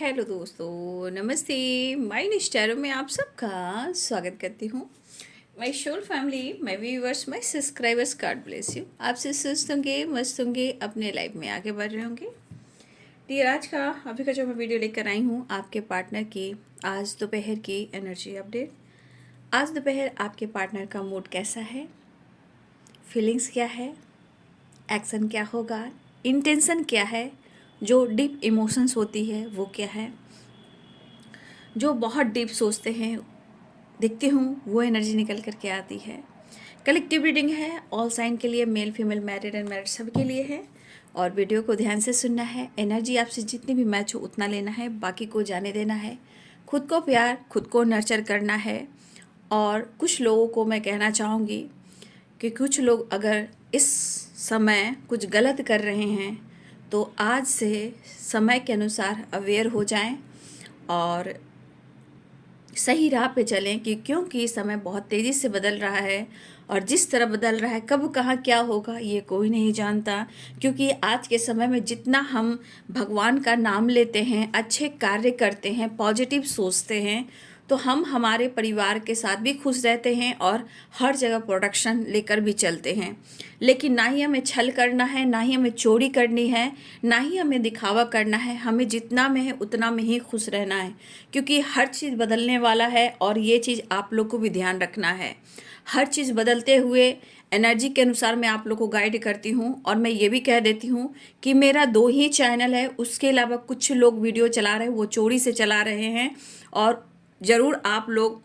Hello दोस्तों, नमस्ते। My निष्ठैरो में आप सबका स्वागत करती हूँ। My whole family, my viewers, my subscribers, God bless you. आपसे स्वस्थ होंगे, मस्त होंगे, अपने लाइफ में आगे बढ़ रहे होंगे। डियर, आज का अभी का जो मैं वीडियो लेकर आई हूँ आपके पार्टनर की आज दोपहर की एनर्जी अपडेट। आज दोपहर आपके पार्टनर का मूड कैसा है, फीलिंग्स क्या है, एक्शन क्या होगा, इंटेंशन क्या है, जो डीप इमोशंस होती है वो क्या है, जो बहुत डीप सोचते हैं देखती हूँ वो एनर्जी निकल कर के आती है। कलेक्टिव रीडिंग है, ऑल साइन के लिए, male female married and married सब के लिए है। और वीडियो को ध्यान से सुनना है। एनर्जी आपसे जितनी भी मैच हो उतना लेना है, बाकी को जाने देना है। खुद को प्यार, खुद को नर्चर करना है। और कुछ लोगों को मैं कहना चाहूँगी कि कुछ लोग अगर इस समय कुछ गलत कर रहे हैं तो आज से समय के अनुसार अवेयर हो जाएं और सही राह पे चलें कि क्योंकि समय बहुत तेज़ी से बदल रहा है और जिस तरह बदल रहा है कब कहाँ क्या होगा ये कोई नहीं जानता। क्योंकि आज के समय में जितना हम भगवान का नाम लेते हैं, अच्छे कार्य करते हैं, पॉजिटिव सोचते हैं, तो हम हमारे परिवार के साथ भी खुश रहते हैं और हर जगह प्रोडक्शन लेकर भी चलते हैं। लेकिन ना ही हमें छल करना है, ना ही हमें चोरी करनी है, ना ही हमें दिखावा करना है। हमें जितना में है उतना में ही खुश रहना है, क्योंकि हर चीज़ बदलने वाला है और ये चीज़ आप लोग को भी ध्यान रखना है। हर चीज़ बदलते हुए एनर्जी के अनुसार मैं आप लोग को गाइड करती हूँ। और मैं ये भी कह देती हूँ कि मेरा 2 ही चैनल है, उसके अलावा कुछ लोग वीडियो चला रहे हैं वो चोरी से चला रहे हैं। और ज़रूर आप लोग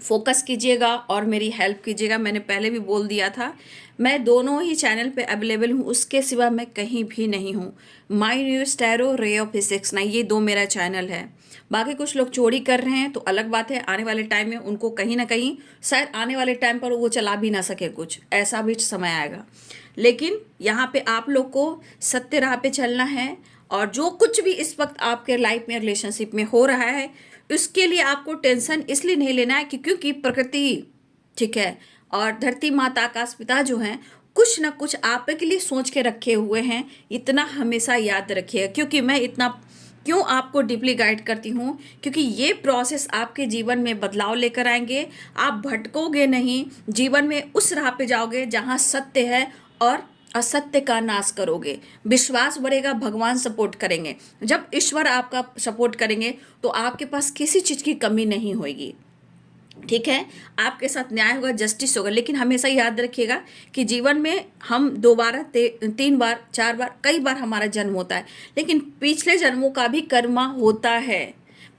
फोकस कीजिएगा और मेरी हेल्प कीजिएगा। मैंने पहले भी बोल दिया था, मैं दोनों ही चैनल पे अवेलेबल हूँ, उसके सिवा मैं कहीं भी नहीं हूँ। My news tarot, ray of 6ix9, ये 2 मेरा चैनल है। बाकी कुछ लोग चोरी कर रहे हैं तो अलग बात है। आने वाले टाइम में उनको कहीं ना कहीं शायद आने वाले टाइम पर वो चला भी ना सके, कुछ ऐसा भी समय आएगा। लेकिन यहाँ पे आप लोग को सत्य राह पे चलना है। और जो कुछ भी इस वक्त आपके लाइफ में, रिलेशनशिप में हो रहा है, उसके लिए आपको टेंशन इसलिए नहीं लेना है कि क्योंकि प्रकृति, ठीक है, और धरती माता, आकाश पिता जो हैं, कुछ ना कुछ आप के लिए सोच के रखे हुए हैं। इतना हमेशा याद रखिएगा। क्योंकि मैं इतना क्यों आपको डीपली गाइड करती हूँ, क्योंकि ये प्रोसेस आपके जीवन में बदलाव लेकर आएंगे। आप भटकोगे नहीं, जीवन में उस राह पे जाओगे जहाँ सत्य है और असत्य का नाश करोगे। विश्वास बढ़ेगा, भगवान सपोर्ट करेंगे। जब ईश्वर आपका सपोर्ट करेंगे तो आपके पास किसी चीज़ की कमी नहीं होगी, ठीक है। आपके साथ न्याय होगा, जस्टिस होगा। लेकिन हमेशा याद रखिएगा कि जीवन में हम 2 बार, 3 बार, 4 बार, कई बार हमारा जन्म होता है, लेकिन पिछले जन्मों का भी कर्मा होता है।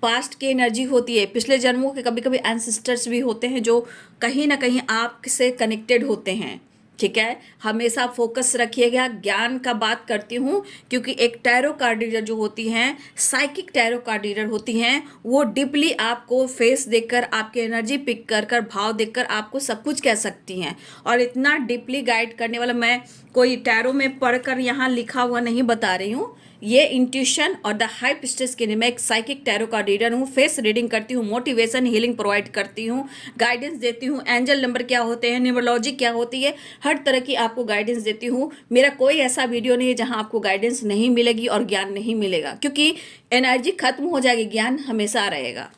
पास्ट की एनर्जी होती है, पिछले जन्मों के कभी कभी एंसेस्टर्स भी होते हैं जो कहीं ना कहीं आपसे कनेक्टेड होते हैं, ठीक है। हमेशा फोकस रखिएगा। ज्ञान का बात करती हूँ क्योंकि एक टैरो कार्ड रीडर जो होती हैं, साइकिक टैरो कार्ड रीडर होती हैं, वो डीपली आपको फेस देखकर, आपकी एनर्जी पिक कर कर, भाव देखकर आपको सब कुछ कह सकती हैं। और इतना डीपली गाइड करने वाला मैं कोई टैरो में पढ़कर यहाँ लिखा हुआ नहीं बता रही हूँ। ये इंट्यूशन और द हाई प्रिस्टेस के लिए मैं एक साइकिक टैरो का रीडर हूँ। फेस रीडिंग करती हूँ, मोटिवेशन हीलिंग प्रोवाइड करती हूँ, गाइडेंस देती हूँ। एंजल नंबर क्या होते हैं, न्यूमरोलॉजी क्या होती है, हर तरह की आपको गाइडेंस देती हूँ। मेरा कोई ऐसा वीडियो नहीं है जहाँ आपको गाइडेंस नहीं मिलेगी और ज्ञान नहीं मिलेगा, क्योंकि एनर्जी खत्म हो जाएगी, ज्ञान हमेशा रहेगा।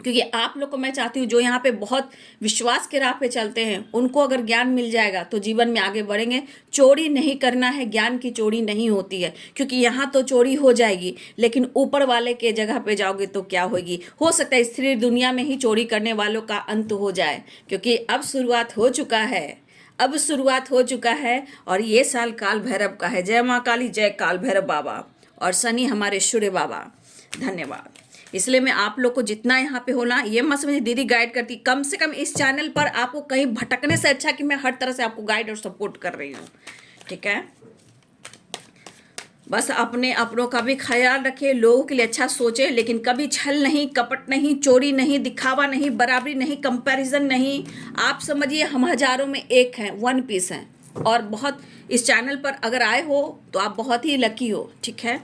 क्योंकि आप लोग को मैं चाहती हूँ जो यहाँ पे बहुत विश्वास के राह पे चलते हैं, उनको अगर ज्ञान मिल जाएगा तो जीवन में आगे बढ़ेंगे। चोरी नहीं करना है, ज्ञान की चोरी नहीं होती है। क्योंकि यहाँ तो चोरी हो जाएगी, लेकिन ऊपर वाले के जगह पे जाओगे तो क्या होगी। हो सकता है स्थिर दुनिया में ही चोरी करने वालों का अंत हो जाए, क्योंकि अब शुरुआत हो चुका है, अब शुरुआत हो चुका है। और ये साल काल भैरव का है। जय माँ काली, जय काल भैरव बाबा और शनि हमारे सूर्य बाबा, धन्यवाद। इसलिए मैं आप लोग को जितना यहाँ पे होना, ये मत समझिए दीदी गाइड करती, कम से कम इस चैनल पर आपको कहीं भटकने से अच्छा कि मैं हर तरह से आपको गाइड और सपोर्ट कर रही हूँ, ठीक है। बस अपने अपनों का भी ख्याल रखें, लोगों के लिए अच्छा सोचे, लेकिन कभी छल नहीं, कपट नहीं, चोरी नहीं, दिखावा नहीं, बराबरी नहीं, कंपैरिजन नहीं। आप समझिए हम हजारों में एक हैं, 1 पीस हैं। और बहुत इस चैनल पर अगर आए हो तो आप बहुत ही लकी हो, ठीक है।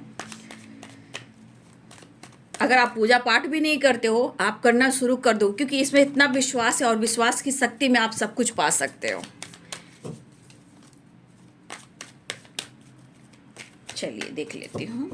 अगर आप पूजा पाठ भी नहीं करते हो, आप करना शुरू कर दो, क्योंकि इसमें इतना विश्वास है और विश्वास की शक्ति में आप सब कुछ पा सकते हो। चलिए देख लेती हूँ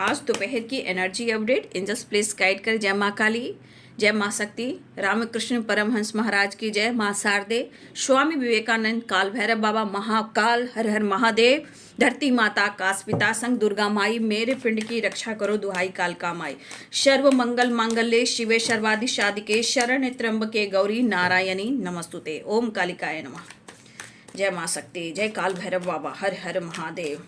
आज दोपहर की energy update angels please guide कर। जय माँ काली, जय माँ शक्ति, रामकृष्ण परमहंस महाराज की जय, माँ शारदे, स्वामी विवेकानंद, काल भैरव बाबा, महाकाल, हर हर महादेव, धरती माता, काश पिता, संग दुर्गा माई, मेरे पिंड की रक्षा करो, दुहाई काल का माई। सर्व मंगल मांगल्ये शिवे सर्वादि साधिके, शरण त्र्यंबके गौरी नारायणी नमस्तुते। ओम कालिकाय नमः। जय माँ शक्ति, जय काल भैरव बाबा, हर हर महादेव।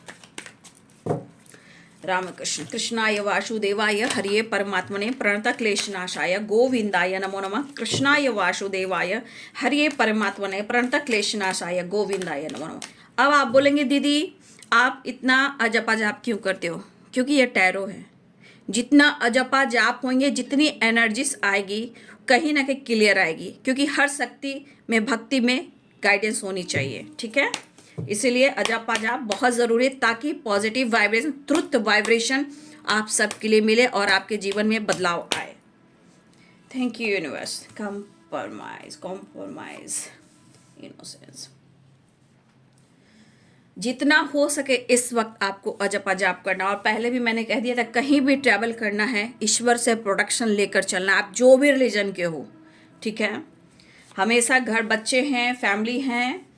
रामकृष्ण कृष्णाय वासुदेवाय हरिये परमात्मने प्रणत क्लेशनाशाय गोविंदाय नमो नमः। कृष्णाय वासुदेवाय हरिये परमात्मने प्रणत क्लेशनाशाय गोविंदाय नमो नमः। अब आप बोलेंगे दीदी आप इतना अजपा जाप क्यों करते हो? क्योंकि ये टैरो है। जितना अजपा जाप होंगे जितनी एनर्जीज आएगी कहीं ना कहीं क्लियर आएगी, क्योंकि हर शक्ति में भक्ति में गाइडेंस होनी चाहिए। ठीक है, इसीलिए अजाप जाप बहुत ज़रूरी है ताकि पॉजिटिव वाइब्रेशन, ट्रुथ वाइब्रेशन आप सबके लिए मिले और आपके जीवन में बदलाव आए। Thank you universe. Compromise innocence. जितना हो सके इस वक्त आपको अजपा जाप करना। और पहले भी मैंने कह दिया था, कहीं भी ट्रैवल करना है ईश्वर से प्रोटेक्शन लेकर चलना, आप जो भी रिलीजन के हो। ठीक है, हमेशा घर बच्चे हैं, फैमिली हैं,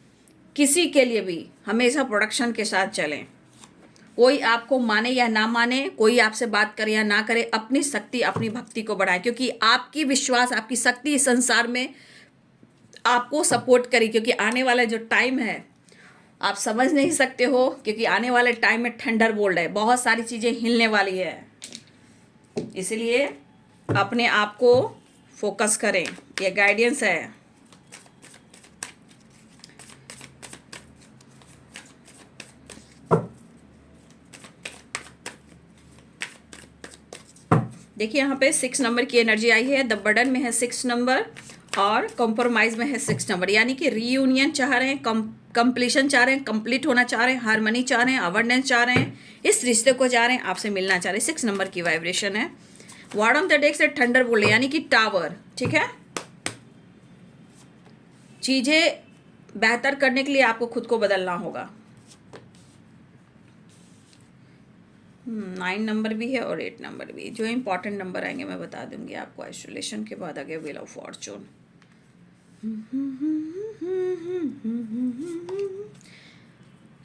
किसी के लिए भी हमेशा प्रोडक्शन के साथ चलें। कोई आपको माने या ना माने, कोई आपसे बात करे या ना करे, अपनी शक्ति अपनी भक्ति को बढ़ाएं, क्योंकि आपकी विश्वास, आपकी शक्ति इस संसार में आपको सपोर्ट करी। क्योंकि आने वाला जो टाइम है आप समझ नहीं सकते हो, क्योंकि आने वाले टाइम में थंडरबोल्ट है, बहुत सारी चीज़ें हिलने वाली है। इसलिए अपने आप को फोकस करें, ये गाइडेंस है। देखिए यहाँ पे 6 नंबर की एनर्जी आई है। द बर्डन में है 6 नंबर और कॉम्प्रोमाइज में है 6 नंबर, यानी कि रीयूनियन चाह रहे हैं, कंप्लीशन चाह रहे हैं, कंप्लीट होना चाह रहे हैं, हार्मनी चाह रहे हैं, अवेयरनेस चाह रहे हैं, इस रिश्ते को चाह रहे हैं, आपसे मिलना चाह रहे हैं। 6 नंबर की वाइब्रेशन है। वर्ड ऑन द डेक से थंडरबोल्ट यानी कि टावर। ठीक है, चीज़ें बेहतर करने के लिए आपको खुद को बदलना होगा। 9 नंबर भी है और 8 नंबर भी। जो इंपॉर्टेंट नंबर आएंगे मैं बता दूंगी आपको आइसोलेशन के बाद। आगे व्हील ऑफ फॉर्चून।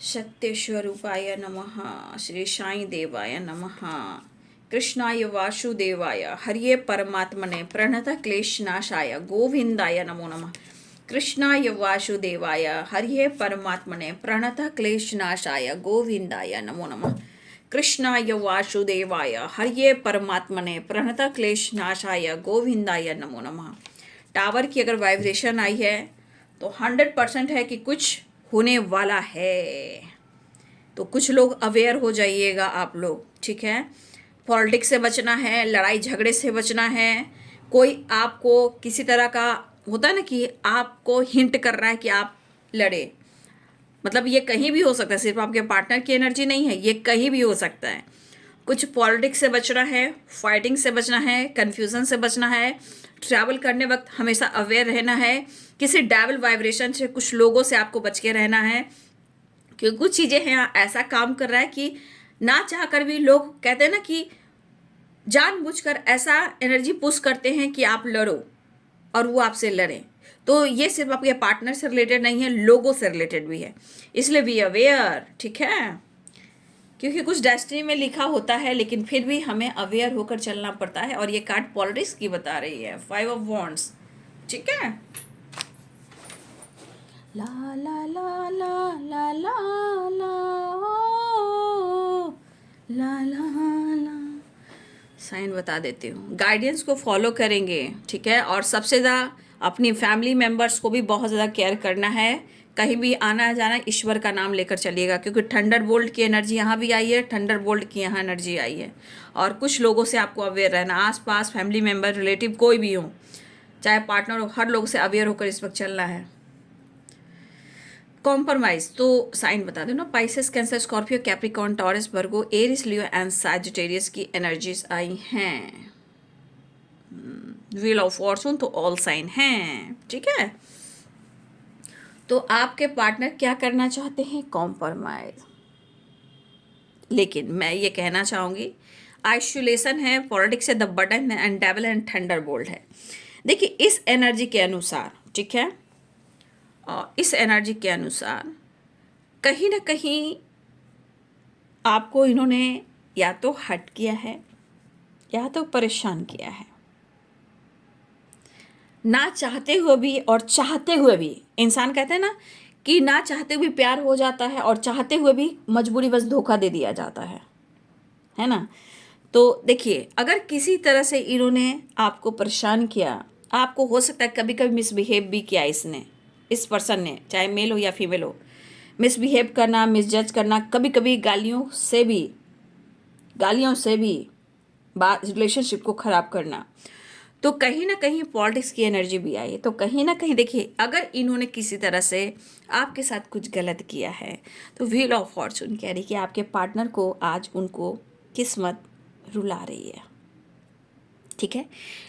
सत्य स्वरूपाय नमः, श्री साई देवाय नमः, कृष्णाय वासुदेवाय हरिये परमात्मने प्रणत क्लेशनाशाय गोविंदाय नमो नमः। कृष्णाय वासुदेवाय हरिये परमात्मने प्रणत क्लेशनाशाय गोविंदाय नमो नमः। कृष्णाय वासुदेवाय हरिये परमात्मने प्रणत क्लेशनाशाय गोविंदाय नमो नमः। टावर की अगर वाइब्रेशन आई है तो 100% है कि कुछ होने वाला है। तो कुछ लोग अवेयर हो जाइएगा आप लोग। ठीक है, पॉलिटिक्स से बचना है, लड़ाई झगड़े से बचना है। कोई आपको किसी तरह का होता है ना कि आपको हिंट कर रहा है कि आप लड़े, मतलब ये कहीं भी हो सकता है, सिर्फ आपके पार्टनर की एनर्जी नहीं है, ये कहीं भी हो सकता है। कुछ पॉलिटिक्स से बचना है, फाइटिंग से बचना है, कन्फ्यूज़न से बचना है। ट्रैवल करने वक्त हमेशा अवेयर रहना है। किसी डेविल वाइब्रेशन से, कुछ लोगों से आपको बच के रहना है, क्योंकि कुछ चीज़ें हैं ऐसा काम कर रहा है कि ना चाह कर भी लोग कहते हैं ना कि जानबूझकर ऐसा एनर्जी पुश करते हैं कि आप लड़ो और वो आपसे लड़ें। तो ये सिर्फ आपके पार्टनर से रिलेटेड नहीं है, लोगों से रिलेटेड भी है। इसलिए बी अवेयर। ठीक है, क्योंकि कुछ डेस्टिनी में लिखा होता है, लेकिन फिर भी हमें अवेयर होकर चलना पड़ता है। और ये कार्ड पॉलिटिक्स की बता रही है, 5 ऑफ वॉन्ड्स। ठीक है, ला ला ला ला ला ला ला ला ला। साइन बता देती हूँ, गाइडेंस को फॉलो करेंगे। ठीक है, और सबसे ज़्यादा अपनी फैमिली मेम्बर्स को भी बहुत ज़्यादा केयर करना है। कहीं भी आना जाना ईश्वर का नाम लेकर चलिएगा, क्योंकि थंडरबोल्ट की एनर्जी यहाँ भी आई है, थंडरबोल्ट की यहाँ एनर्जी आई है। और कुछ लोगों से आपको अवेयर रहना, आसपास फैमिली मेम्बर, रिलेटिव कोई भी हो, चाहे पार्टनर हो, हर लोग से अवेयर होकर इस वक्त चलना है। कॉम्प्रोमाइज तो साइन बता दो ना, Pisces, Cancer, Scorpio, Capricorn, Taurus, Virgo, Aries, Leo and Sagittarius की एनर्जीज आई हैं। व्हील ऑफ फॉर्चून तो ऑल साइन हैं। ठीक है, तो आपके पार्टनर क्या करना चाहते हैं? कॉम्प्रोमाइज। लेकिन मैं ये कहना चाहूँगी, आइसोलेशन है, पॉलिटिक्स है, द बटन है, एंड डेविल एंड थंडरबोल्ट है। देखिए इस एनर्जी के अनुसार, ठीक है, और इस एनर्जी के अनुसार कहीं ना कहीं आपको इन्होंने या तो हर्ट किया है या तो परेशान किया है। ना चाहते हुए भी और चाहते हुए भी, इंसान कहते हैं ना कि ना चाहते हुए भी प्यार हो जाता है और चाहते हुए भी मजबूरी बस धोखा दे दिया जाता है ना। तो देखिए अगर किसी तरह से इन्होंने आपको परेशान किया, आपको हो सकता है कभी कभी मिसबिहेव भी किया इसने, इस पर्सन ने, चाहे मेल हो या फीमेल हो, मिसबिहेव करना, मिसजज करना, कभी कभी गालियों से भी बात, रिलेशनशिप को ख़राब करना। तो कहीं ना कहीं पॉलिटिक्स की एनर्जी भी आई है। तो कहीं ना कहीं देखिए अगर इन्होंने किसी तरह से आपके साथ कुछ गलत किया है तो व्हील ऑफ फॉर्चून कह रही कि आपके पार्टनर को आज उनको किस्मत रुला रही है, ठीक है।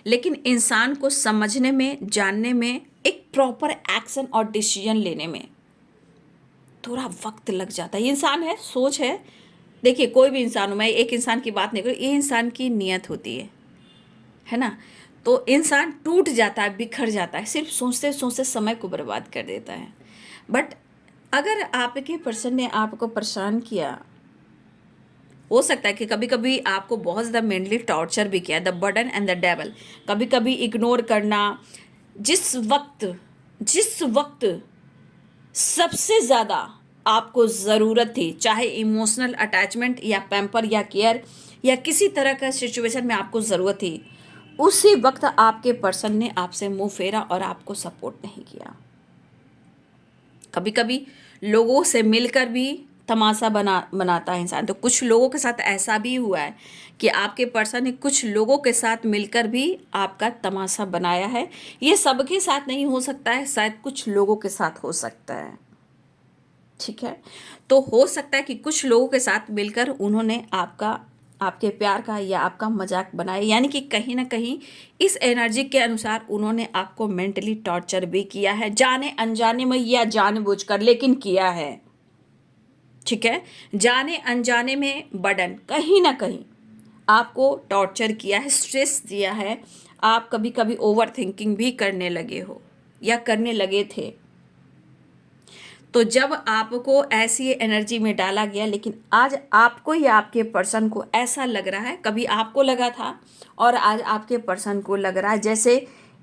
लेकिन इंसान को समझने में, जानने में, एक प्रॉपर एक्शन और डिसीजन लेने में थोड़ा वक्त लग जाता है। ये इंसान है, सोच है। देखिए कोई भी इंसान हो, मैं एक इंसान की बात नहीं करूँ, ये इंसान की नीयत होती है ना। तो इंसान टूट जाता है, बिखर जाता है, सिर्फ सोचते सोचते समय को बर्बाद कर देता है। बट अगर आपके पर्सन ने आपको परेशान किया, हो सकता है कि कभी कभी आपको बहुत ज़्यादा मेंटली टॉर्चर भी किया, the burden and the devil, कभी कभी इग्नोर करना। जिस वक्त सबसे ज़्यादा आपको ज़रूरत थी, चाहे इमोशनल अटैचमेंट या पैम्पर या केयर या किसी तरह का सिचुएशन में आपको ज़रूरत थी, उसी वक्त आपके पर्सन ने आपसे मुंह फेरा और आपको सपोर्ट नहीं किया। कभी कभी लोगों से मिलकर भी तमाशा बनाता है इंसान। तो कुछ लोगों के साथ ऐसा भी हुआ है कि आपके पर्सन ने कुछ लोगों के साथ मिलकर भी आपका तमाशा बनाया है। ये सबके साथ नहीं हो सकता है, शायद कुछ लोगों के साथ हो सकता है, ठीक है। तो हो सकता है कि कुछ लोगों के साथ मिलकर उन्होंने आपके प्यार का या आपका मजाक बनाया, यानी कि कहीं ना कहीं इस एनर्जी के अनुसार उन्होंने आपको मेंटली टॉर्चर भी किया है, जाने अनजाने में या जानबूझकर, लेकिन किया है, ठीक है। जाने अनजाने में बर्डन, कहीं ना कहीं आपको टॉर्चर किया है, स्ट्रेस दिया है। आप कभी कभी ओवर थिंकिंग भी करने लगे हो या करने लगे थे। तो जब आपको ऐसी एनर्जी में डाला गया, लेकिन आज आपको या आपके पर्सन को ऐसा लग रहा है, कभी आपको लगा था और आज आपके पर्सन को लग रहा है जैसे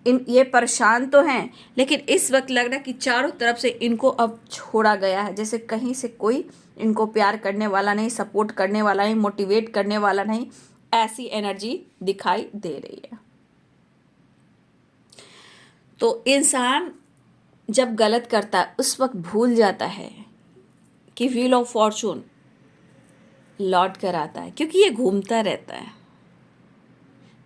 ये परेशान तो हैं, लेकिन इस वक्त लग रहा है कि चारों तरफ से इनको अब छोड़ा गया है, जैसे कहीं से कोई इनको प्यार करने वाला नहीं, सपोर्ट करने वाला नहीं, मोटिवेट करने वाला नहीं, ऐसी एनर्जी दिखाई दे रही है। तो इंसान जब गलत करता है उस वक्त भूल जाता है कि व्हील ऑफ फॉर्चून लौट कर आता है, क्योंकि ये घूमता रहता है।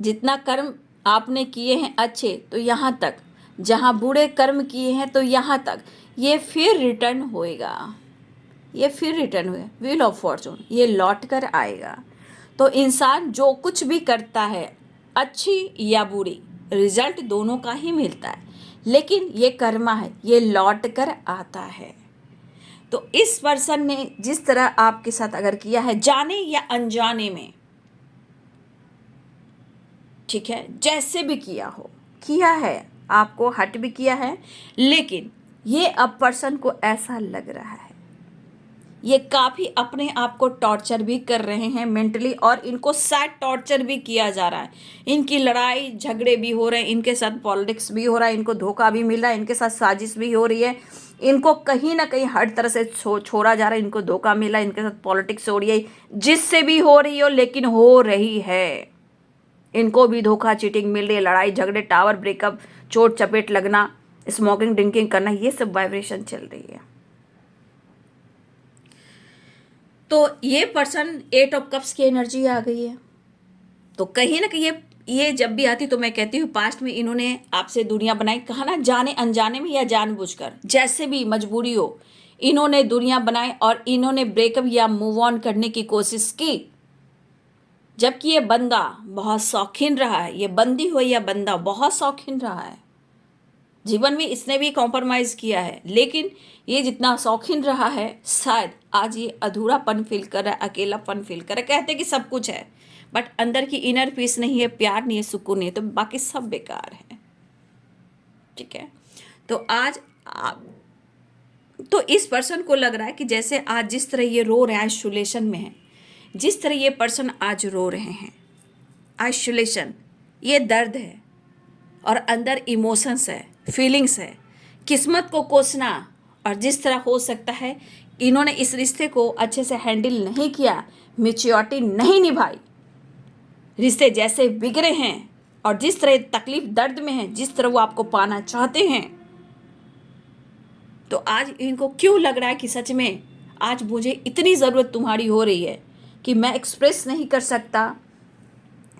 जितना कर्म आपने किए हैं अच्छे, तो यहाँ तक, जहाँ बुरे कर्म किए हैं तो यहाँ तक, ये फिर रिटर्न होएगा, ये फिर रिटर्न हुए व्हील ऑफ फॉर्चून, ये लौट कर आएगा। तो इंसान जो कुछ भी करता है, अच्छी या बुरी, रिजल्ट दोनों का ही मिलता है, लेकिन ये कर्मा है, ये लौट कर आता है। तो इस पर्सन ने जिस तरह आपके साथ अगर किया है, जाने या अनजाने में, ठीक है, जैसे भी किया है, आपको हर्ट भी किया है, लेकिन ये अब पर्सन को ऐसा लग रहा है ये काफ़ी अपने आप को टॉर्चर भी कर रहे हैं मेंटली, और इनको शायद टॉर्चर भी किया जा रहा है, इनकी लड़ाई झगड़े भी हो रहे हैं, इनके साथ पॉलिटिक्स भी हो रहा है, इनको धोखा भी मिल रहा है, इनके साथ साजिश भी हो रही है, इनको कहीं ना कहीं हर तरह से छोड़ा जा रहा है, इनको धोखा मिला है, इनके साथ पॉलिटिक्स हो रही है, जिससे भी हो रही हो, लेकिन हो रही है, इनको भी धोखा चीटिंग मिल रही है, लड़ाई झगड़े, टावर ब्रेकअप, चोट चपेट लगना, स्मोकिंग ड्रिंकिंग करना, ये सब वाइब्रेशन चल रही है। तो ये पर्सन 8 ऑफ कप्स की एनर्जी आ गई है। तो कहीं ना कहीं ये जब भी आती तो मैं कहती हूँ पास्ट में इन्होंने आपसे दुनिया बनाई, कहा ना, जाने अनजाने में या जानबूझकर, जैसे भी मजबूरी हो, इन्होंने दुनिया बनाई और इन्होंने ब्रेकअप या मूव ऑन करने की कोशिश की। जबकि ये बंदा बहुत शौकीन रहा है, ये बंदी हो या बंदा बहुत शौकीन रहा है, जीवन में इसने भी कॉम्प्रोमाइज़ किया है, लेकिन ये जितना शौकीन रहा है शायद आज ये अधूरापन फील कर रहा है, अकेलापन फील कर रहा है। कहते हैं कि सब कुछ है बट अंदर की इनर पीस नहीं है, प्यार नहीं है, सुकून नहीं है, तो बाकी सब बेकार है। ठीक है, तो आज तो इस पर्सन को लग रहा है कि जैसे आज जिस तरह ये रो रहे हैं, आइसोलेशन में है, जिस तरह ये पर्सन आज रो रहे हैं, आइसोलेशन, ये दर्द है और अंदर इमोशंस है, फीलिंग्स है, किस्मत को कोसना, और जिस तरह हो सकता है इन्होंने इस रिश्ते को अच्छे से हैंडल नहीं किया, मैच्योरिटी नहीं निभाई, रिश्ते जैसे बिगड़े हैं और जिस तरह तकलीफ दर्द में है, जिस तरह वो आपको पाना चाहते हैं, तो आज इनको क्यों लग रहा है कि सच में आज मुझे इतनी ज़रूरत तुम्हारी हो रही है कि मैं एक्सप्रेस नहीं कर सकता,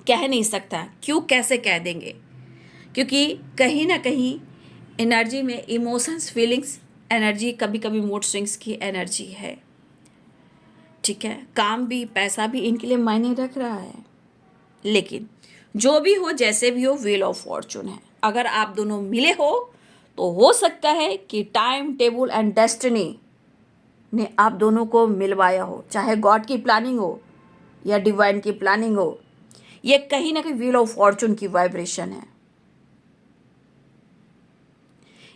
कह नहीं सकता। क्यों, कैसे कह देंगे? क्योंकि कहीं ना कहीं एनर्जी में इमोशंस, फीलिंग्स, एनर्जी, कभी कभी मूड स्विंग्स की एनर्जी है। ठीक है, काम भी, पैसा भी इनके लिए मायने रख रहा है, लेकिन जो भी हो, जैसे भी हो, व्हील ऑफ फॉर्चून है। अगर आप दोनों मिले हो सकता है कि टाइम टेबल एंड डेस्टिनी ने आप दोनों को मिलवाया हो, चाहे गॉड की प्लानिंग हो या डिवाइन की प्लानिंग हो। ये कहीं ना कहीं व्हील ऑफ फॉर्चून की वाइब्रेशन है।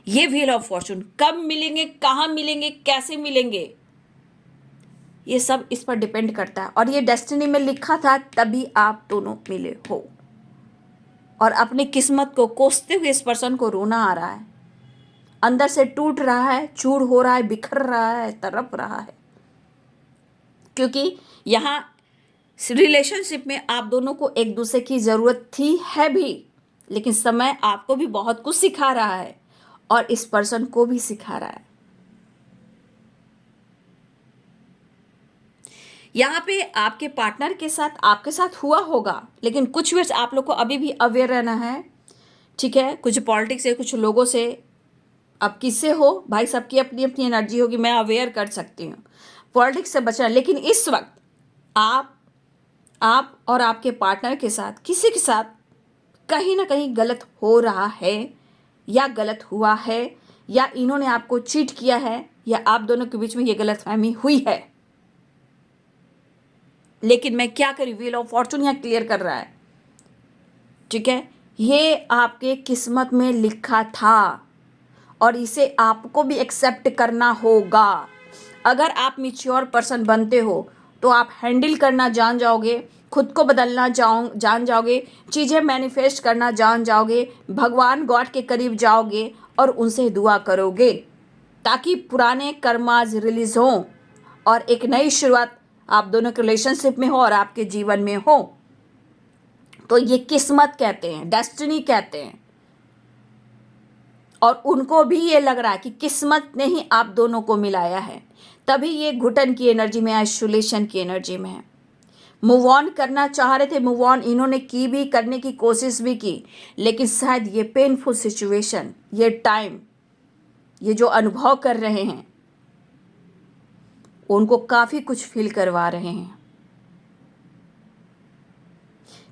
ये व्हील ऑफ फॉर्चून कब मिलेंगे, कहाँ मिलेंगे, कैसे मिलेंगे, ये सब इस पर डिपेंड करता है। और ये डेस्टिनी में लिखा था, तभी आप दोनों मिले हो। और अपनी किस्मत को कोसते हुए इस पर्सन को रोना आ रहा है, अंदर से टूट रहा है, चूर हो रहा है, बिखर रहा है, तड़प रहा है। क्योंकि यहाँ रिलेशनशिप में आप दोनों को एक दूसरे की ज़रूरत थी, है भी, लेकिन समय आपको भी बहुत कुछ सिखा रहा है और इस पर्सन को भी सिखा रहा है। यहाँ पे आपके पार्टनर के साथ, आपके साथ हुआ होगा, लेकिन कुछ वर्ष आप लोग को अभी भी अवेयर रहना है। ठीक है, कुछ पॉलिटिक्स से, कुछ लोगों से, अब किससे हो भाई, सबकी अपनी अपनी एनर्जी होगी, मैं अवेयर कर सकती हूँ, पॉलिटिक्स से बचना। लेकिन इस वक्त आप और आपके पार्टनर के साथ, किसी के साथ कहीं ना कहीं गलत हो रहा है, या गलत हुआ है, या इन्होंने आपको चीट किया है, या आप दोनों के बीच में ये गलतफहमी हुई है। लेकिन मैं क्या करूँ, व्हील ऑफ फॉर्चून यहाँ क्लियर कर रहा है। ठीक है, ये आपके किस्मत में लिखा था और इसे आपको भी एक्सेप्ट करना होगा। अगर आप मैच्योर पर्सन बनते हो तो आप हैंडल करना जान जाओगे, खुद को बदलना जान जाओगे, चीज़ें मैनिफेस्ट करना जान जाओगे, भगवान गॉड के करीब जाओगे और उनसे दुआ करोगे ताकि पुराने कर्माज रिलीज हों और एक नई शुरुआत आप दोनों के रिलेशनशिप में हो और आपके जीवन में हो। तो ये किस्मत कहते हैं, डेस्टिनी कहते हैं। और उनको भी ये लग रहा है कि किस्मत ने ही आप दोनों को मिलाया है, तभी ये घुटन की एनर्जी में, आइसोलेशन की एनर्जी में है। मूव ऑन करना चाह रहे थे, मूव ऑन इन्होंने की भी, करने की कोशिश भी की, लेकिन शायद ये पेनफुल सिचुएशन, ये टाइम, ये जो अनुभव कर रहे हैं, उनको काफ़ी कुछ फील करवा रहे हैं।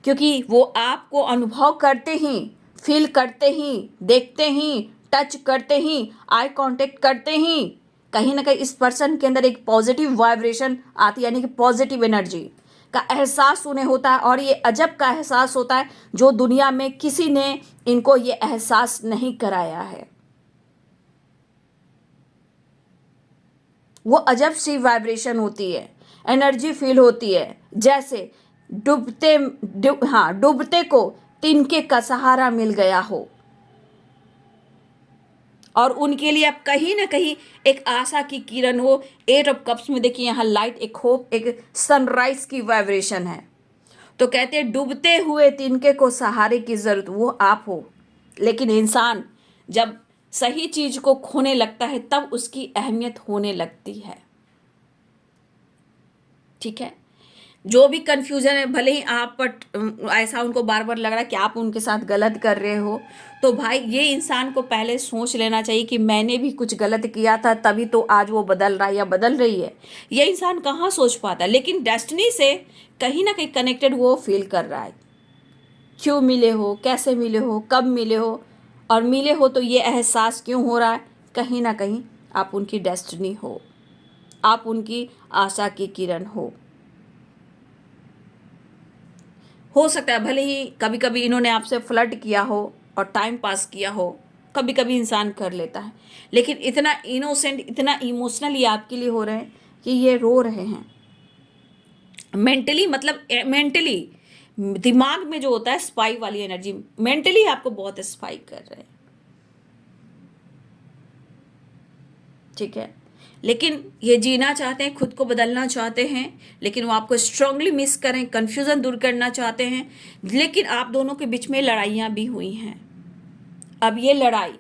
क्योंकि वो आपको अनुभव करते ही, फील करते ही, देखते ही, टच करते ही, आई कांटेक्ट करते ही कहीं ना कहीं इस पर्सन के अंदर एक पॉजिटिव वाइब्रेशन आती है, यानी कि पॉजिटिव एनर्जी का एहसास उन्हें होता है। और ये अजब का एहसास होता है जो दुनिया में किसी ने इनको ये एहसास नहीं कराया है। वो अजब सी वाइब्रेशन होती है, एनर्जी फील होती है, जैसे डूबते को तिनके का सहारा मिल गया हो और उनके लिए अब कहीं ना कहीं एक आशा की किरण हो। 8 ऑफ कप्स में देखिए यहाँ लाइट, एक होप, एक सनराइज की वाइब्रेशन है। तो कहते हैं डूबते हुए तिनके को सहारे की जरूरत वो आप हो। लेकिन इंसान जब सही चीज को खोने लगता है तब उसकी अहमियत होने लगती है। ठीक है, जो भी कन्फ्यूजन है, भले ही आप पर ऐसा उनको बार बार लग रहा है कि आप उनके साथ गलत कर रहे हो, तो भाई ये इंसान को पहले सोच लेना चाहिए कि मैंने भी कुछ गलत किया था, तभी तो आज वो बदल रहा है या बदल रही है। ये इंसान कहाँ सोच पाता है, लेकिन डेस्टिनी से कहीं ना कहीं कनेक्टेड वो फील कर रहा है। क्यों मिले हो, कैसे मिले हो, कब मिले हो, और मिले हो तो ये एहसास क्यों हो रहा है? कहीं ना कहीं आप उनकी डेस्टिनी हो, आप उनकी आशा की किरण हो सकता है भले ही कभी कभी इन्होंने आपसे फ्लर्ट किया हो और टाइम पास किया हो, कभी कभी इंसान कर लेता है, लेकिन इतना इनोसेंट, इतना इमोशनली आपके लिए हो रहे हैं कि ये रो रहे हैं मेंटली, मतलब मेंटली दिमाग में जो होता है स्पाई वाली एनर्जी, मेंटली आपको बहुत स्पाई कर रहे हैं, ठीक है। लेकिन ये जीना चाहते हैं, खुद को बदलना चाहते हैं, लेकिन वो आपको स्ट्रांगली मिस करें, कंफ्यूजन दूर करना चाहते हैं, लेकिन आप दोनों के बीच में लड़ाइयाँ भी हुई हैं। अब ये लड़ाई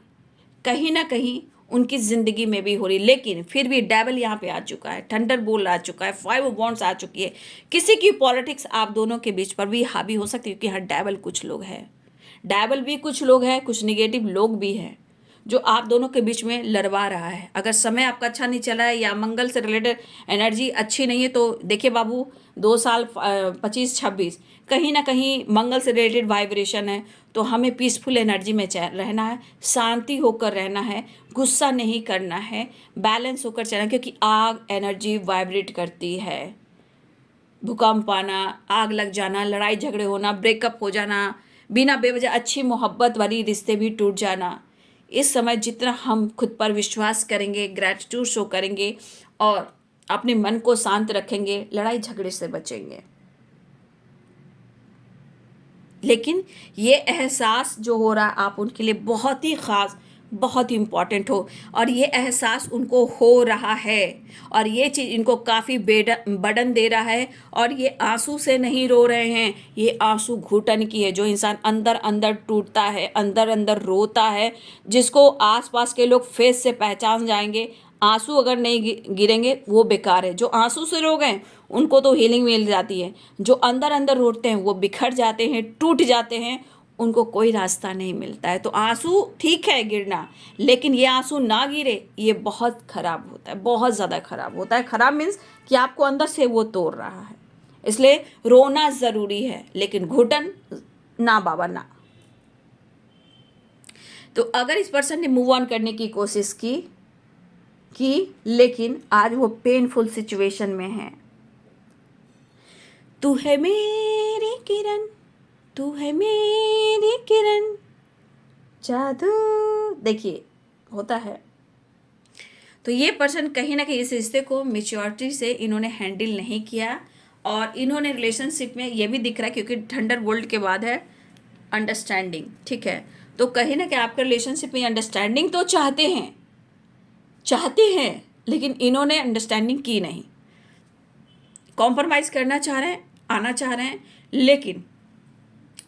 कहीं ना कहीं उनकी जिंदगी में भी हो रही, लेकिन फिर भी डेविल यहाँ पे आ चुका है, थंडर बोल आ चुका है, 5 ऑफ वॉन्ड्स आ चुकी है। किसी की पॉलिटिक्स आप दोनों के बीच पर भी हावी हो सकती है, क्योंकि हर डेविल कुछ लोग हैं, डेविल भी कुछ लोग हैं, कुछ निगेटिव लोग भी हैं जो आप दोनों के बीच में लड़वा रहा है। अगर समय आपका अच्छा नहीं चला है या मंगल से रिलेटेड एनर्जी अच्छी नहीं है, तो देखिए बाबू, 2 साल 25-26 कहीं ना कहीं मंगल से रिलेटेड वाइब्रेशन है, तो हमें पीसफुल एनर्जी में रहना है, शांति होकर रहना है, गुस्सा नहीं करना है, बैलेंस होकर चलना, क्योंकि आग एनर्जी वाइब्रेट करती है। भूकंप आना, आग लग जाना, लड़ाई झगड़े होना, ब्रेकअप हो जाना, बिना बेवजह अच्छी मोहब्बत वाली रिश्ते भी टूट जाना। इस समय जितना हम खुद पर विश्वास करेंगे, ग्रैटिट्यूड शो करेंगे और अपने मन को शांत रखेंगे, लड़ाई झगड़े से बचेंगे। लेकिन ये एहसास जो हो रहा है आप उनके लिए बहुत ही ख़ास, बहुत ही इम्पॉर्टेंट हो, और ये एहसास उनको हो रहा है, और ये चीज़ इनको काफ़ी बर्डन दे रहा है। और ये आंसू से नहीं रो रहे हैं, ये आंसू घुटन की है। जो इंसान अंदर अंदर टूटता है, अंदर अंदर रोता है, जिसको आसपास के लोग फेस से पहचान जाएंगे, आंसू अगर नहीं गिरेंगे वो बेकार है। जो आंसू से रो गए उनको तो हीलिंग मिल जाती है, जो अंदर अंदर रोते हैं वो बिखर जाते हैं, टूट जाते हैं, उनको कोई रास्ता नहीं मिलता है। तो आंसू ठीक है गिरना, लेकिन ये आंसू ना गिरे, ये बहुत खराब होता है, बहुत ज़्यादा खराब होता है। खराब मीन्स कि आपको अंदर से वो तोड़ रहा है, इसलिए रोना ज़रूरी है, लेकिन घुटन ना बाबा ना। तो अगर इस पर्सन ने मूव ऑन करने की कोशिश की लेकिन आज वो पेनफुल सिचुएशन में है। तू है मेरी किरण, तू है मेरी किरण, जादू, देखिए होता है। तो ये पर्सन कहीं ना कहीं इस रिश्ते को मेच्योरिटी से इन्होंने हैंडल नहीं किया, और इन्होंने रिलेशनशिप में ये भी दिख रहा है, क्योंकि थंडर बोल्ट के बाद है अंडरस्टैंडिंग, ठीक है। तो कहीं ना कहीं आपके रिलेशनशिप में अंडरस्टैंडिंग तो चाहते हैं, लेकिन इन्होंने अंडरस्टैंडिंग की नहीं, कॉम्प्रोमाइज़ करना चाह रहे हैं, आना चाह रहे हैं। लेकिन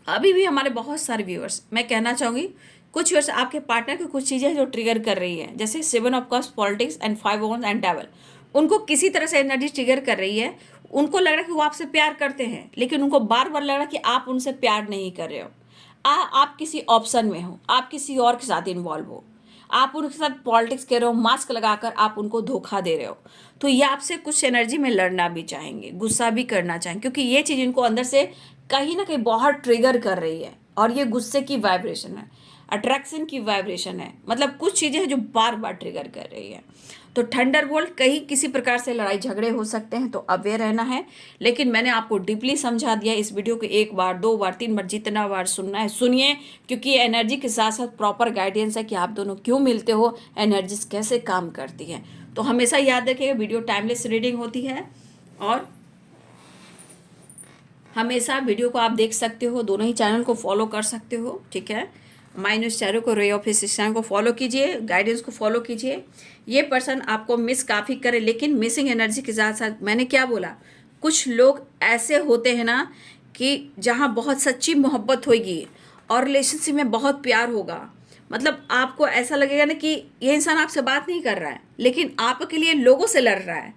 अभी भी हमारे बहुत सारे व्यूअर्स, मैं कहना चाहूँगी, कुछ व्यूअर्स आपके पार्टनर की कुछ चीज़ें जो ट्रिगर कर रही है, जैसे 7 of cups, politics and 5 of and devil, उनको किसी तरह से एनर्जी ट्रिगर कर रही है। उनको लग रहा है कि वो आपसे प्यार करते हैं, लेकिन उनको बार बार लग रहा है कि आप उनसे प्यार नहीं कर रहे हो, आप किसी ऑप्शन में हो, आप किसी और के साथ इन्वॉल्व हो, आप उनके साथ पॉलिटिक्स कर रहे हो, मास्क लगाकर आप उनको धोखा दे रहे हो। तो ये आपसे कुछ एनर्जी में लड़ना भी चाहेंगे, गुस्सा भी करना चाहेंगे, क्योंकि ये चीज़ इनको अंदर से कहीं ना कहीं बहुत ट्रिगर कर रही है। और ये गुस्से की वाइब्रेशन है, अट्रैक्शन की वाइब्रेशन है, मतलब कुछ चीज़ें हैं जो बार बार ट्रिगर कर रही है। तो थंडरबोल्ट कहीं किसी प्रकार से लड़ाई झगड़े हो सकते हैं, तो अवेयर रहना है। लेकिन मैंने आपको डीपली समझा दिया, इस वीडियो को 1 बार 2 बार 3 बार जितना बार सुनना है सुनिए, क्योंकि एनर्जी के साथ साथ प्रॉपर गाइडेंस है कि आप दोनों क्यों मिलते हो, एनर्जीज कैसे काम करती है। तो हमेशा याद रखिएगा, वीडियो टाइमलेस रीडिंग होती है, और हमेशा वीडियो को आप देख सकते हो, दोनों ही चैनल को फॉलो कर सकते हो, ठीक है। माय न्यूज़ चैनल को, रे ऑफ इस चैनल को फॉलो कीजिए, गाइडेंस को फॉलो कीजिए। ये पर्सन आपको मिस काफ़ी करे, लेकिन मिसिंग एनर्जी के साथ साथ मैंने क्या बोला, कुछ लोग ऐसे होते हैं ना कि जहाँ बहुत सच्ची मोहब्बत होगी और रिलेशनशिप में बहुत प्यार होगा, मतलब आपको ऐसा लगेगा ना कि ये इंसान आपसे बात नहीं कर रहा है, लेकिन आपके लिए लोगों से लड़ रहा है।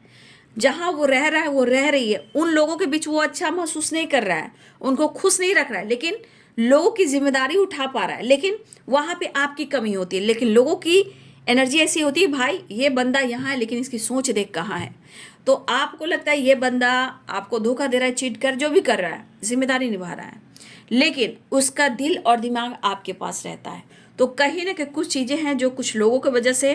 जहाँ वो रह रहा है, वो रह रही है, उन लोगों के बीच वो अच्छा महसूस नहीं कर रहा है, उनको खुश नहीं रख रहा है, लेकिन लोगों की जिम्मेदारी उठा पा रहा है। लेकिन वहाँ पे आपकी कमी होती है, लेकिन लोगों की एनर्जी ऐसी होती है, भाई ये बंदा यहाँ है लेकिन इसकी सोच देख कहाँ है। तो आपको लगता है ये बंदा आपको धोखा दे रहा है, चीट कर जो भी कर रहा है, जिम्मेदारी निभा रहा है, लेकिन उसका दिल और दिमाग आपके पास रहता है। तो कहीं ना कहीं कुछ चीज़ें हैं जो कुछ लोगों की वजह से,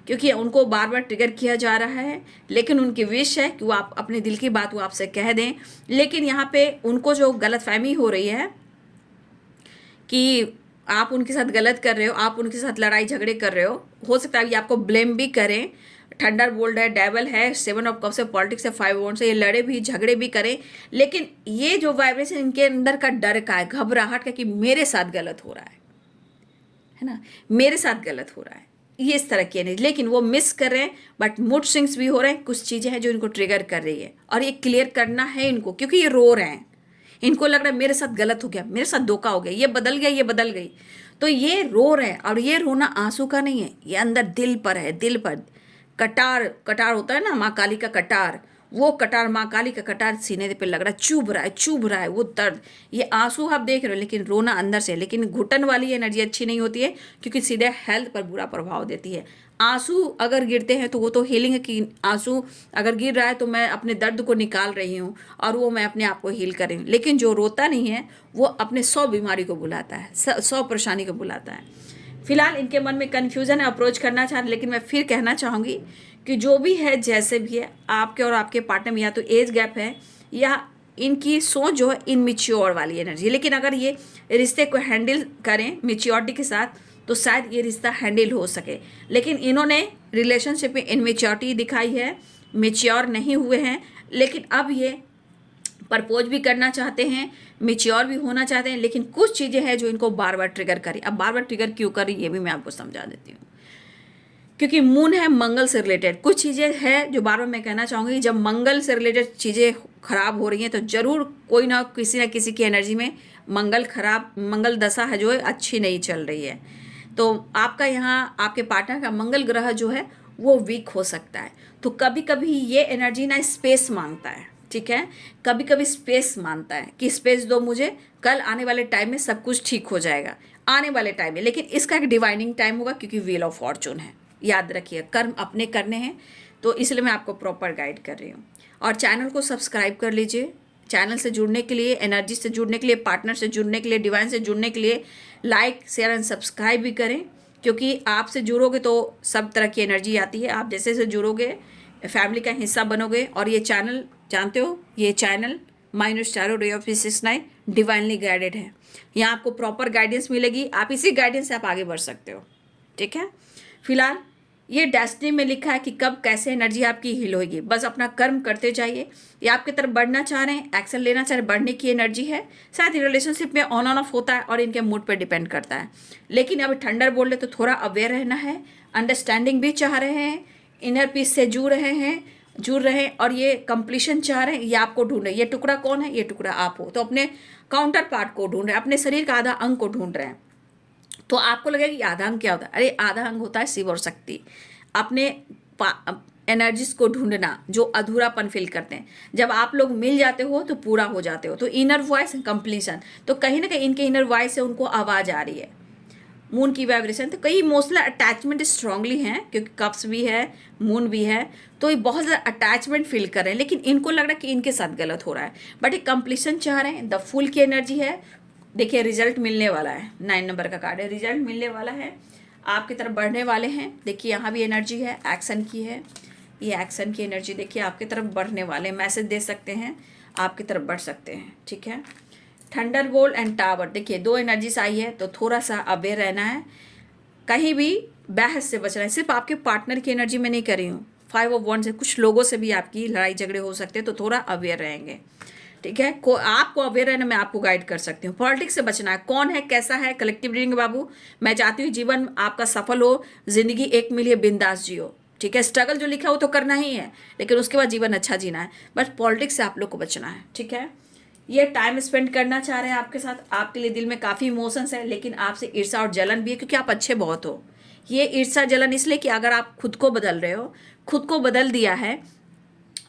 क्योंकि उनको बार बार ट्रिगर किया जा रहा है, लेकिन उनकी विश है कि वो आप अपने दिल की बात वो आपसे कह दें। लेकिन यहाँ पे उनको जो गलतफहमी हो रही है कि आप उनके साथ गलत कर रहे हो, आप उनके साथ लड़ाई झगड़े कर रहे हो सकता है ये आपको ब्लेम भी करें। थंडर बोल्ट है, डेवल है, 7 ऑफ कप्स है, पॉलिटिक्स है, 5 वॉन्ड्स से, ये लड़े भी झगड़े भी करें, लेकिन ये जो वाइब्रेशन इनके अंदर का डर का है, घबराहट का कि मेरे साथ गलत हो रहा है ना, मेरे साथ गलत हो रहा है, ये इस तरह की नहीं। लेकिन वो मिस कर रहे हैं, बट मूड स्विंग्स भी हो रहे हैं, कुछ चीज़ें हैं जो इनको ट्रिगर कर रही है और ये क्लियर करना है इनको, क्योंकि ये रो रहे हैं, इनको लग रहा है मेरे साथ गलत हो गया, मेरे साथ धोखा हो गया, ये बदल गया, ये बदल गई। तो ये रो रहे हैं और ये रोना आंसू का नहीं है, ये अंदर दिल पर है, दिल पर कटार, कटार होता है ना माँ काली का कटार, वो कटार, माँ काली का कटार सीने पे लग रहा है, चुभ रहा है, चुभ रहा है वो दर्द। ये आंसू आप देख रहे हो, लेकिन रोना अंदर से। लेकिन घुटन वाली एनर्जी अच्छी नहीं होती है, क्योंकि सीधे हेल्थ पर बुरा प्रभाव देती है। आंसू अगर गिरते हैं तो वो तो हीलिंग है कि आंसू अगर गिर रहा है तो मैं अपने दर्द को निकाल रही हूँ और वो मैं अपने आप को हील कर रही हूँ। लेकिन जो रोता नहीं है वो अपने 100 बीमारी को बुलाता है, 100 परेशानी को बुलाता है। फिलहाल इनके मन में कन्फ्यूज़न है, अप्रोच करना चाहते, लेकिन मैं फिर कहना चाहूँगी कि जो भी है, जैसे भी है, आपके और आपके पार्टनर में या तो एज गैप है या इनकी सोच जो है इनमिच्योर वाली एनर्जी। लेकिन अगर ये रिश्ते को हैंडल करें मेच्योरिटी के साथ तो शायद ये रिश्ता हैंडल हो सके। लेकिन इन्होंने रिलेशनशिप में इनमेच्योरिटी दिखाई है, मेच्योर नहीं हुए हैं, लेकिन अब ये प्रपोज भी करना चाहते हैं, मेच्योर भी होना चाहते हैं, लेकिन कुछ चीज़ें हैं जो इनको बार बार ट्रिगर करी। अब बार बार ट्रिगर क्यों करी ये भी मैं आपको समझा देती हूँ। क्योंकि मून है मंगल से रिलेटेड, कुछ चीज़ें हैं जो बार बार मैं कहना चाहूँगी, जब मंगल से रिलेटेड चीज़ें खराब हो रही हैं तो ज़रूर कोई ना किसी की एनर्जी में मंगल खराब, मंगल दशा है जो है अच्छी नहीं चल रही है। तो आपका यहाँ आपके पार्टनर का मंगल ग्रह जो है वो वीक हो सकता है। तो कभी कभी ये एनर्जी ना स्पेस मांगता है, ठीक है, कभी कभी स्पेस मांगता है कि स्पेस दो मुझे, कल आने वाले टाइम में सब कुछ ठीक हो जाएगा, आने वाले टाइम में। लेकिन इसका एक डिवाइनिंग टाइम होगा, क्योंकि व्हील ऑफ फॉर्चून है, याद रखिए, कर्म अपने करने हैं। तो इसलिए मैं आपको प्रॉपर गाइड कर रही हूँ। और चैनल को सब्सक्राइब कर लीजिए। चैनल से जुड़ने के लिए, एनर्जी से जुड़ने के लिए, पार्टनर से जुड़ने के लिए, डिवाइन से जुड़ने के लिए लाइक, शेयर एंड सब्सक्राइब भी करें, क्योंकि आपसे जुड़ोगे तो सब तरह की एनर्जी आती है। आप जैसे जैसे जुड़ोगे फैमिली का हिस्सा बनोगे। और ये चैनल जानते हो, ये channel minus tarot ray of 369 divinely guided है। यहाँ आपको प्रॉपर गाइडेंस मिलेगी, आप इसी गाइडेंस से आप आगे बढ़ सकते हो, ठीक है। फिलहाल ये डेस्टिनी में लिखा है कि कब कैसे एनर्जी आपकी हील होगी, बस अपना कर्म करते जाइए। ये आपकी तरफ बढ़ना चाह रहे हैं, एक्शन लेना चाह रहे हैं, बढ़ने की एनर्जी है। शायद रिलेशनशिप में ऑन ऑफ होता है और इनके मूड पर डिपेंड करता है। लेकिन अभी थंडर बोल रहे तो थोड़ा अवेयर रहना है, अंडरस्टैंडिंग भी चाह रहे हैं, इनर पीस से जुड़ रहे हैं और ये कंप्लीशन चाह रहे हैं। ये आपको ढूंढ रहे हैं, ये टुकड़ा कौन है, ये टुकड़ा आप हो। तो अपने काउंटर पार्ट को ढूंढ रहे हैं, अपने शरीर का आधा अंग को ढूंढ रहे हैं। तो आपको लगेगा कि आधा अंग क्या होता है, अरे आधा अंग होता है शिव और शक्ति। अपने एनर्जीज को ढूंढना जो अधूरापन फील करते हैं, जब आप लोग मिल जाते हो तो पूरा हो जाते हो। तो इनर वॉइस कंप्लीशन, तो कहीं ना कहीं इनके इनर वॉइस से उनको आवाज़ आ रही है, मून की वाइब्रेशन। तो कई इमोशनल अटैचमेंट स्ट्रांगली हैं, क्योंकि कप्स भी है, मून भी है, तो ये बहुत ज़्यादा अटैचमेंट फील कर रहे हैं। लेकिन इनको लग रहा है कि इनके साथ गलत हो रहा है, बट ये कंप्लीशन चाह रहे हैं। द फूल की एनर्जी है, देखिए रिजल्ट मिलने वाला है, 9 नंबर का कार्ड है, रिजल्ट मिलने वाला है, आपकी तरफ बढ़ने वाले हैं। देखिए यहाँ भी एनर्जी है, एक्शन की है, ये एक्शन की एनर्जी देखिए आपकी तरफ बढ़ने वाले, मैसेज दे सकते हैं, आपकी तरफ बढ़ सकते हैं, ठीक है। थंडर बोल्ट एंड टावर, देखिए 2 एनर्जीज आई है, तो थोड़ा सा अवेयर रहना है, कहीं भी बहस से बचना है। सिर्फ आपके पार्टनर की एनर्जी में नहीं कर रही हूँ, 5 ऑफ वॉन्ड्स से कुछ लोगों से भी आपकी लड़ाई झगड़े हो सकते हैं, तो थोड़ा अवेयर रहेंगे, ठीक है। आपको अवेयर रहना, मैं आपको गाइड कर सकती हूँ। पॉलिटिक्स से बचना है, कौन है कैसा है, कलेक्टिव रीडिंग बाबू। मैं चाहती हूँ जीवन आपका सफल हो, जिंदगी एक मिली बिंदास जियो, ठीक है। स्ट्रगल जो लिखा है वो तो करना ही है, लेकिन उसके बाद जीवन अच्छा जीना है। बस पॉलिटिक्स से आप लोग को बचना है, ठीक है। ये टाइम स्पेंड करना चाह रहे हैं आपके साथ, आपके लिए दिल में काफ़ी इमोशंस है, लेकिन आपसे ईर्ष्या और जलन भी है, क्योंकि आप अच्छे बहुत हो। ये ईर्ष्या जलन इसलिए कि अगर आप खुद को बदल रहे हो, खुद को बदल दिया है,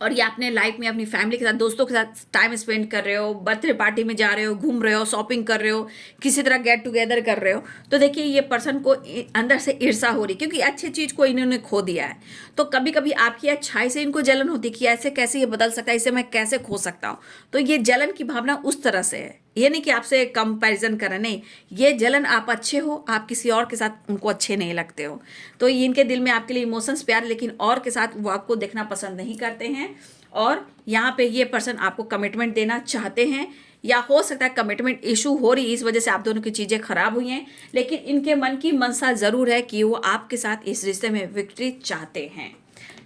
और ये अपने लाइफ में अपनी फैमिली के साथ, दोस्तों के साथ टाइम स्पेंड कर रहे हो, बर्थडे पार्टी में जा रहे हो, घूम रहे हो, शॉपिंग कर रहे हो, किसी तरह गेट टुगेदर कर रहे हो, तो देखिए ये पर्सन को अंदर से ईर्ष्या हो रही, क्योंकि अच्छी चीज़ को इन्होंने खो दिया है। तो कभी कभी आपकी अच्छाई से इनको जलन होती है कि ऐसे कैसे ये बदल सकता है, इसे मैं कैसे खो सकता हूँ। तो ये जलन की भावना उस तरह से है, ये नहीं कि आपसे कंपैरिजन करें, नहीं, ये जलन आप अच्छे हो, आप किसी और के साथ उनको अच्छे नहीं लगते हो, तो इनके दिल में आपके लिए इमोशंस प्यार, लेकिन और के साथ वो आपको देखना पसंद नहीं करते हैं। और यहाँ पे ये पर्सन आपको कमिटमेंट देना चाहते हैं, या हो सकता है कमिटमेंट इशू हो रही, इस वजह से आप दोनों की चीज़ें खराब हुई हैं, लेकिन इनके मन की मनसा ज़रूर है कि वो आपके साथ इस रिश्ते में विक्ट्री चाहते हैं।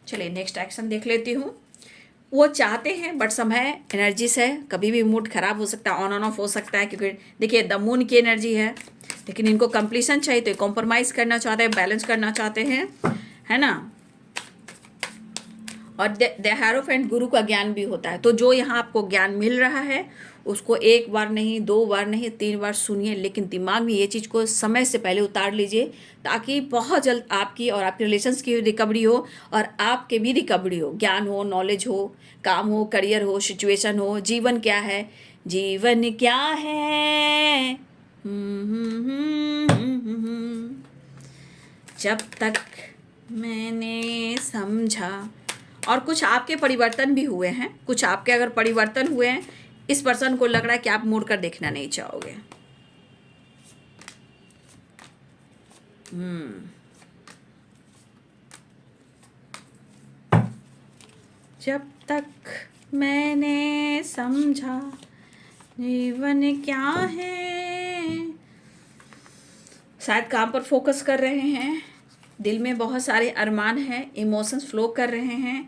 चलिए नेक्स्ट एक्शन देख लेती हूँ। वो चाहते हैं बट समय एनर्जी से कभी भी मूड खराब हो सकता है, ऑन ऑन ऑफ हो सकता है, क्योंकि देखिए द मून की एनर्जी है, लेकिन इनको कंप्लीशन चाहिए, तो कॉम्प्रोमाइज़ करना चाहते हैं, बैलेंस करना चाहते हैं, है ना। और द हेरोफेंट गुरु का ज्ञान भी होता है, तो जो यहाँ आपको ज्ञान मिल रहा है उसको एक बार नहीं, 2 बार नहीं, 3 बार सुनिए, लेकिन दिमाग में ये चीज़ को समय से पहले उतार लीजिए, ताकि बहुत जल्द आपकी और आपके रिलेशंस की रिकवरी हो और आपके भी रिकवरी हो, ज्ञान हो, नॉलेज हो, काम हो, करियर हो, सिचुएशन हो। जीवन क्या है, जीवन क्या है, जब तक मैंने समझा। और कुछ आपके परिवर्तन भी हुए हैं, कुछ आपके अगर परिवर्तन हुए हैं, इस पर्सन को लग रहा है कि आप मुड़ कर देखना नहीं चाहोगे। जब तक मैंने समझा जीवन क्या है। शायद काम पर फोकस कर रहे हैं, दिल में बहुत सारे अरमान हैं, इमोशंस फ्लो कर रहे हैं,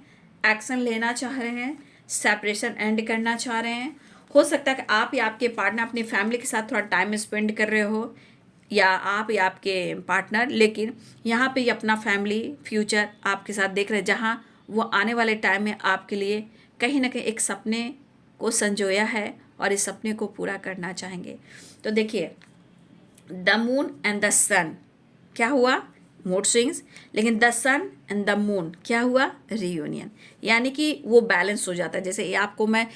एक्शन लेना चाह रहे हैं, सेपरेशन एंड करना चाह रहे हैं। हो सकता है कि आप या आपके पार्टनर अपनी फैमिली के साथ थोड़ा टाइम स्पेंड कर रहे हो, या आप या आपके पार्टनर, लेकिन यहाँ पे ये अपना फैमिली फ्यूचर आपके साथ देख रहे हैं, जहाँ वो आने वाले टाइम में आपके लिए कहीं ना कहीं एक सपने को संजोया है और इस सपने को पूरा करना चाहेंगे। तो देखिए the moon and the sun क्या हुआ, मूड स्विंग्स, लेकिन the sun and the moon क्या हुआ, रीयूनियन, यानी कि वो बैलेंस हो जाता है। जैसे ये आपको मैं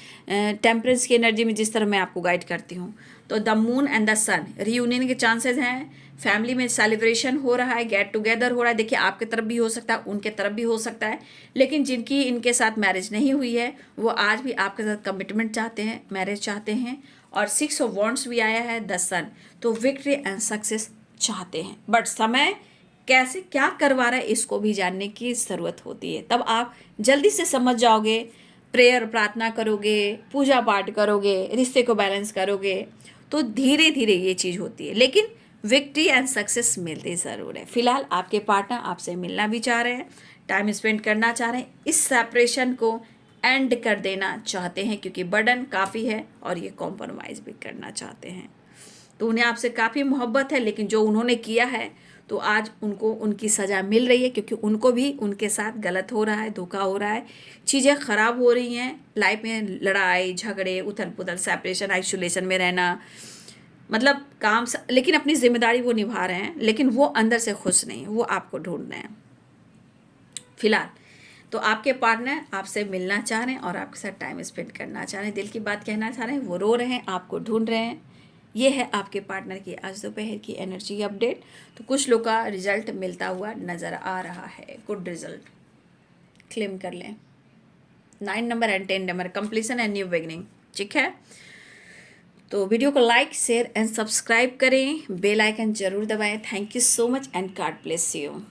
टेम्परेंस की एनर्जी में जिस तरह मैं आपको गाइड करती हूँ, तो the moon and the sun reunion के चांसेस हैं, फैमिली में सेलिब्रेशन हो रहा है, गेट टुगेदर हो रहा है। देखिए आपके तरफ भी हो सकता है, उनके तरफ भी हो सकता है, लेकिन जिनकी इनके साथ मैरिज नहीं हुई है वो आज भी आपके साथ कमिटमेंट चाहते हैं, मैरिज चाहते हैं। और 6 ऑफ वॉन्ड्स भी आया है, द सन, तो विक्ट्री एंड सक्सेस चाहते हैं, बट समय कैसे क्या करवा रहा है इसको भी जानने की ज़रूरत होती है। तब आप जल्दी से समझ जाओगे, प्रेयर प्रार्थना करोगे, पूजा पाठ करोगे, रिश्ते को बैलेंस करोगे, तो धीरे धीरे ये चीज़ होती है, लेकिन विक्ट्री एंड सक्सेस मिलती ज़रूर है। फिलहाल आपके पार्टनर आपसे मिलना भी चाह रहे हैं, टाइम स्पेंड करना चाह रहे हैं, इस सेपरेशन को एंड कर देना चाहते हैं, क्योंकि बर्डन काफ़ी है और ये कॉम्प्रोमाइज़ भी करना चाहते हैं। तो उन्हें आपसे काफ़ी मोहब्बत है, लेकिन जो उन्होंने किया है तो आज उनको उनकी सज़ा मिल रही है, क्योंकि उनको भी उनके साथ गलत हो रहा है, धोखा हो रहा है, चीज़ें ख़राब हो रही हैं लाइफ में, लड़ाई झगड़े, उथल पुथल, सेपरेशन, आइसोलेशन में रहना, मतलब काम लेकिन अपनी जिम्मेदारी वो निभा रहे हैं, लेकिन वो अंदर से खुश नहीं, वो आपको ढूंढ रहे हैं। फिलहाल तो आपके पार्टनर आपसे मिलना चाह रहे हैं और आपके साथ टाइम स्पेंड करना चाह रहे हैं, दिल की बात कहना चाह रहे हैं, वो रो रहे हैं, आपको ढूंढ रहे हैं। ये है आपके पार्टनर की आज दोपहर की एनर्जी अपडेट। तो कुछ लोग का रिजल्ट मिलता हुआ नज़र आ रहा है, गुड रिजल्ट क्लेम कर लें। 9 number and 10 number, completion and new beginning, ठीक है। तो वीडियो को लाइक शेयर एंड सब्सक्राइब करें, बेल आइकन जरूर दबाएं। Thank you so much and God bless you.